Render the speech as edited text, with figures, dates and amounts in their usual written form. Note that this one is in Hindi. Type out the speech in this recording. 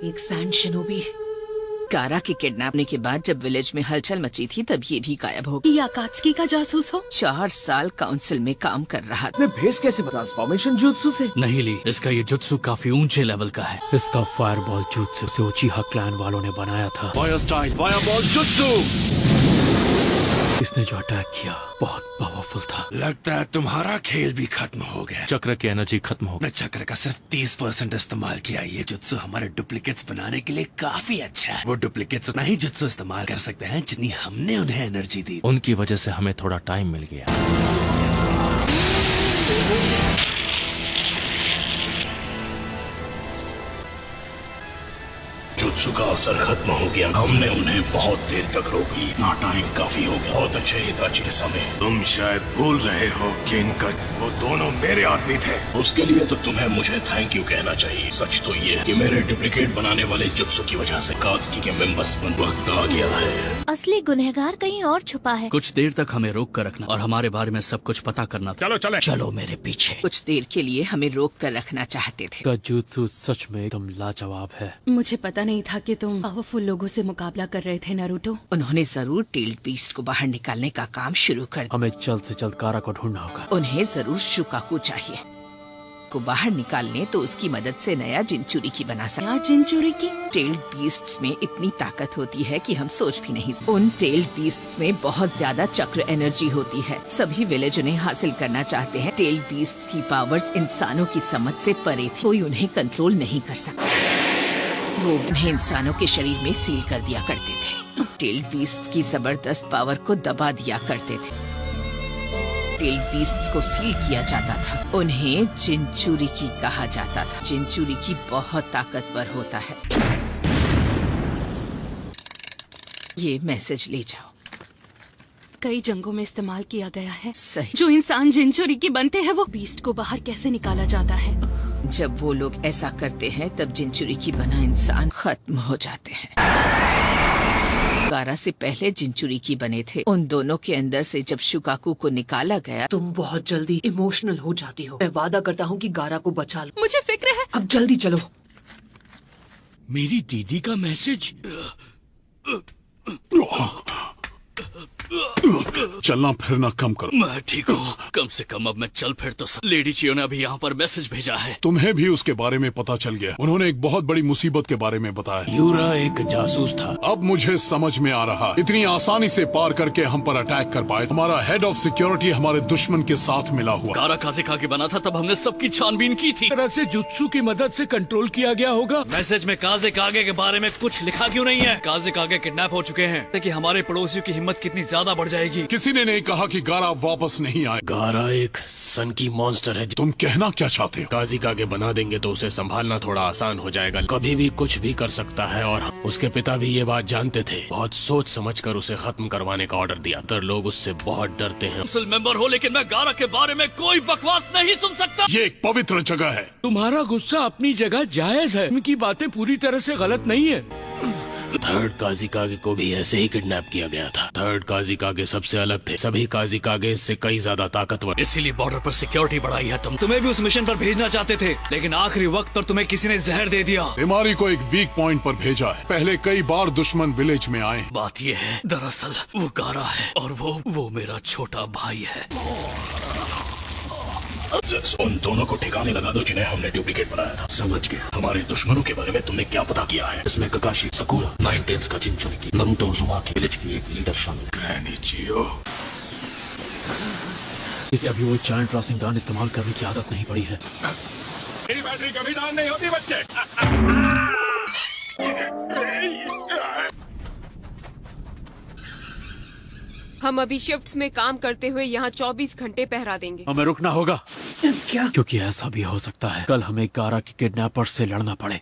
एक सैंड शिनोबी। गारा के किडनैपने के बाद जब विलेज में हलचल मची थी तब ये भी गायब हो गया। आकात्सुकी का जासूस हो? 4 साल काउंसिल में काम कर रहा था। भेस कैसे ट्रांसफॉर्मेशन जुत्सु से? नहीं ली, इसका ये जुत्सु काफी ऊंचे लेवल का है। इसका फायरबॉल जुत्सु से उचिहा क्लैन वालों ने बनाया था। Fire style fireball jutsu. इसने जो अटैक किया बहुत पावरफुल था। लगता है तुम्हारा खेल भी खत्म हो गया। चक्र की एनर्जी खत्म हो गई। चक्र का सिर्फ 30% इस्तेमाल किया। ये जुत्सु हमारे डुप्लीकेट्स बनाने के लिए काफी अच्छा है। वो डुप्लीकेट्स उतना ही जुत्सु इस्तेमाल कर सकते हैं जितनी हमने उन्हें एनर्जी दी। उनकी वजह से हमें थोड़ा टाइम मिल गया। जुत्सु का असर खत्म हो गया। हमने उन्हें बहुत देर तक रोक ली। ना टाइम काफी हो गया। बहुत अच्छे हिताची के समय। तुम शायद भूल रहे हो कि इनका वो दोनों मेरे आदमी थे। उसके लिए तो तुम्हें मुझे थैंक यू कहना चाहिए। सच तो ये है कि मेरे डुप्लीकेट बनाने वाले जुत्सु की वजह से आकात्सुकी के मेंबर्स पर वक्त आ गया है। असली गुनहगार कहीं और छुपा है। कुछ देर तक हमें रोक कर रखना और हमारे बारे में सब कुछ पता करना। चलो चले। चलो मेरे पीछे। कुछ देर के लिए हमें रोक कर रखना चाहते थे। का जुत्सु सच में एकदम लाजवाब है। मुझे पता नहीं था कि तुम पावरफुल लोगों से मुकाबला कर रहे थे नारुतो। उन्होंने जरूर टेल्ड बीस्ट को बाहर निकालने का काम शुरू कर दिया। हमें जल्द से जल्द गारा को ढूंढना होगा। उन्हें जरूर शुकाकू चाहिए को बाहर निकालने तो उसकी मदद से नया जिनचुरी की बना सकते। नया जिनचुरी की? टेल्ड बीस्ट्स में इतनी ताकत होती है कि हम सोच भी नहीं सकते। उन टेल्ड बीस्ट्स में बहुत ज्यादा चक्र एनर्जी होती है। सभी विलेज उन्हें हासिल करना चाहते हैं। टेल्ड बीस्ट्स की पावर्स इंसानों की समझ से परे थी। कोई उन्हें कंट्रोल नहीं कर सकता। वो उन्हें इंसानों के शरीर में सील कर दिया करते थे। टेल्ड बीस्ट्स की जबरदस्त पावर को दबा दिया करते थे। टेल्ड बीस्ट्स को सील किया जाता था। उन्हें जिनचुरी की कहा जाता था। जिनचुरी की बहुत ताकतवर होता है। ये मैसेज ले जाओ। कई जंगों में इस्तेमाल किया गया है। सही। जो इंसान जिनचुरी की बनते हैं वो बीस्ट को बाहर कैसे निकाला जाता है? जब वो लोग ऐसा करते हैं तब जिनचुरी की बना इंसान खत्म हो जाते हैं। गारा से पहले जिनचुरी की बने थे। उन दोनों के अंदर से जब शुकाकू को निकाला गया। तुम बहुत जल्दी इमोशनल हो जाती हो। मैं वादा करता हूँ कि गारा को बचा लो। मुझे फिक्र है। अब जल्दी चलो। मेरी दीदी का मैसेज। चलना फिरना कम करो। मैं ठीक हूँ। कम से कम अब मैं चल फिर तो लेडी चियो ने अभी यहाँ पर मैसेज भेजा है। तुम्हें भी उसके बारे में पता चल गया। उन्होंने एक बहुत बड़ी मुसीबत के बारे में बताया। यूरा एक जासूस था। अब मुझे समझ में आ रहा है। इतनी आसानी से पार करके हम पर अटैक कर पाए। हमारा हेड ऑफ सिक्योरिटी हमारे दुश्मन के साथ मिला हुआ। गारा काजे खा के बना था तब हमने सबकी छानबीन की थी। तरह से जुत्सु की मदद से कंट्रोल किया गया होगा। मैसेज में काजे कागे के बारे में कुछ लिखा क्यों नहीं है? काजे कागे किडनैप हो चुके हैं। कि हमारे पड़ोसियों की हिम्मत कितनी ज्यादा बढ़ जाएगी। किसी ने नहीं कहा कि गारा वापस नहीं आए। गारा एक सन की मॉन्स्टर है। तुम कहना क्या चाहते हो? काजी कागे बना देंगे तो उसे संभालना थोड़ा आसान हो जाएगा। कभी भी कुछ भी कर सकता है और उसके पिता भी ये बात जानते थे। बहुत सोच समझकर उसे खत्म करवाने का ऑर्डर दिया। तर लोग उससे बहुत डरते हैं। काउंसिल मेंबर हो लेकिन मैं गारा के बारे में कोई बकवास नहीं सुन सकता। ये एक पवित्र जगह है। तुम्हारा गुस्सा अपनी जगह जायज है। उनकी बातें पूरी तरह से गलत नहीं है। थर्ड काजी कागे को भी ऐसे ही किडनैप किया गया था। थर्ड काजी कागे सबसे अलग थे। सभी काजी कागे इससे कई ज्यादा ताकतवर। इसीलिए बॉर्डर पर सिक्योरिटी बढ़ाई है। तुम्हें भी उस मिशन पर भेजना चाहते थे लेकिन आखिरी वक्त पर तुम्हें किसी ने जहर दे दिया। बीमारी को एक वीक पॉइंट पर भेजा है। पहले कई बार दुश्मन विलेज में आए। बात ये है दरअसल वो गारा है और वो मेरा छोटा भाई है। उन दोनों को ठिकाने लगा दो जिन्हें हमने डुप्लीकेट बनाया था। समझ गया। हमारे दुश्मनों के बारे में तुमने क्या पता किया है? इसमें ककाशी, सकुरा, 9 टेल्स का जिनचुरी की, नारुतो उज़ुमाकी विलेज की एक लीडर शामिल। ग्रैनी चियो। इसे अभी वो जायंट रॉसिंग गन इस्तेमाल करने की आदत नहीं पड़ी है। मेरी बैटरी कभी डाउन नहीं होती बच्चे। हम अभी शिफ्ट्स में काम करते हुए यहाँ 24 घंटे पहरा देंगे। हमें रुकना होगा। क्या? क्योंकि ऐसा भी हो सकता है कल हमें गारा के किडनैपर से लड़ना पड़े।